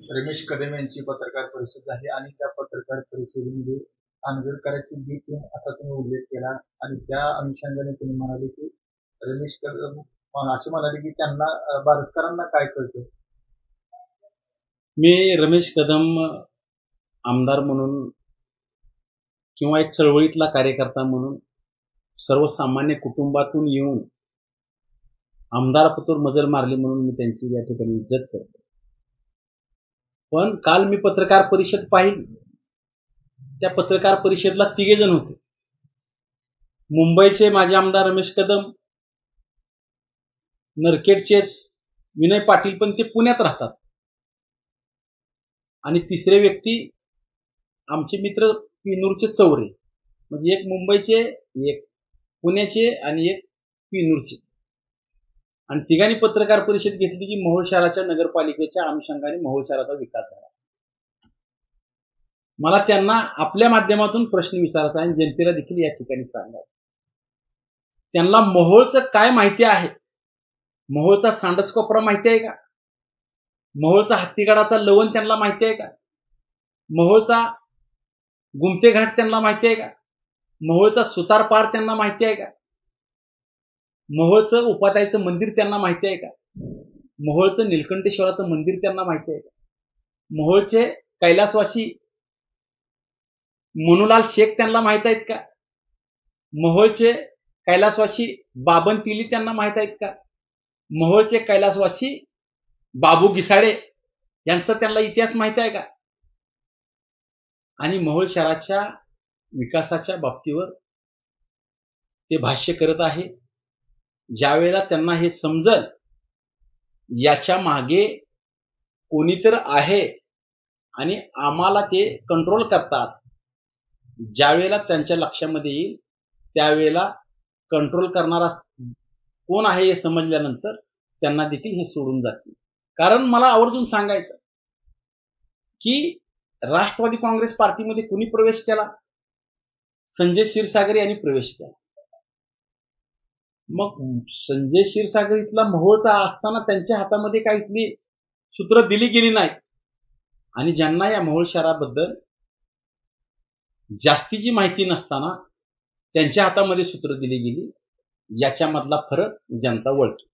रमेश कदम यांची पत्रकार परिषद झाली आणि त्या पत्रकार परिषदेमध्ये आंबेडकरांची बी टीम असा तुम्ही उल्लेख केला आणि त्या अनुषंगाने तुम्ही म्हणाले की रमेश कदम असे म्हणाले की त्यांना बारसकरांना काय कळतं. मी रमेश कदम आमदार म्हणून किंवा एक चळवळीतला कार्यकर्ता म्हणून सर्वसामान्य कुटुंबातून येऊन आमदारपदावर मजल मारली म्हणून मी त्यांची या ठिकाणी इज्जत करतो. पण काल मी पत्रकार परिषद पाहिली. त्या पत्रकार परिषदेला 3 जण होते. मुंबईचे माजी आमदार रमेश कदम, नरखेडचेच विनय पाटील, पण ते पुण्यात राहतात, आणि तिसरे व्यक्ती आमचे मित्र पिनूरचे चौरे, म्हणजे एक मुंबईचे, एक पुण्याचे आणि एक पिनूरचे, आणि तिघांनी पत्रकार परिषद घेतली की मोहोळ शहराच्या नगरपालिकेच्या अनुषंगाने मोहोळ शहराचा विकास झाला. मला त्यांना आपल्या माध्यमातून प्रश्न विचारायचा आणि जनतेला देखील या ठिकाणी सांगायचं, त्यांना मोहोळचं काय माहिती आहे? मोहोळचा सांडस कोपरा माहिती आहे का? मोहोळचा हत्तीगडाचा लवण त्यांना माहिती आहे का? मोहोळचा गुमते घाट त्यांना माहिती आहे का? मोहोळचा सुतार पार त्यांना माहिती आहे का? मोहोळचं उपाताईचं मंदिर त्यांना माहिती आहे का? मोहोळचं नीलकंठेश्वराचं मंदिर त्यांना माहिती आहे का? मोहोळचे कैलासवासी मनुलाल शेख त्यांना माहित आहेत का? मोहोळचे कैलासवासी बाबन तिली त्यांना माहित आहेत का? मोहोळचे कैलासवासी बाबू गिसाडे यांचा त्यांना इतिहास माहित आहे का? आणि मोहोळ शहराच्या विकासाच्या बाबतीवर ते भाष्य करत आहे. ज्यावेळेला त्यांना हे समजल याच्या मागे कोणीतर आहे आणि आम्हाला ते कंट्रोल करतात, ज्यावेळेला त्यांच्या लक्षामध्ये येईल त्यावेळेला कंट्रोल करणारा कोण आहे हे समजल्यानंतर त्यांना देखील हे सोडून जातील. कारण मला आवर्जून सांगायचं की राष्ट्रवादी काँग्रेस पार्टीमध्ये कुणी प्रवेश केला? संजय क्षीरसागर यांनी प्रवेश केला. मग संजय क्षीरसागर इथला मोहोळचा असताना त्यांच्या हातामध्ये काही इथली सूत्र दिली गेली नाहीत, आणि ज्यांना या मोहोळ शहराबद्दल जास्तीची माहिती नसताना त्यांच्या हातामध्ये सूत्र दिली गेली, याच्यामधला फरक जनता ओळखते.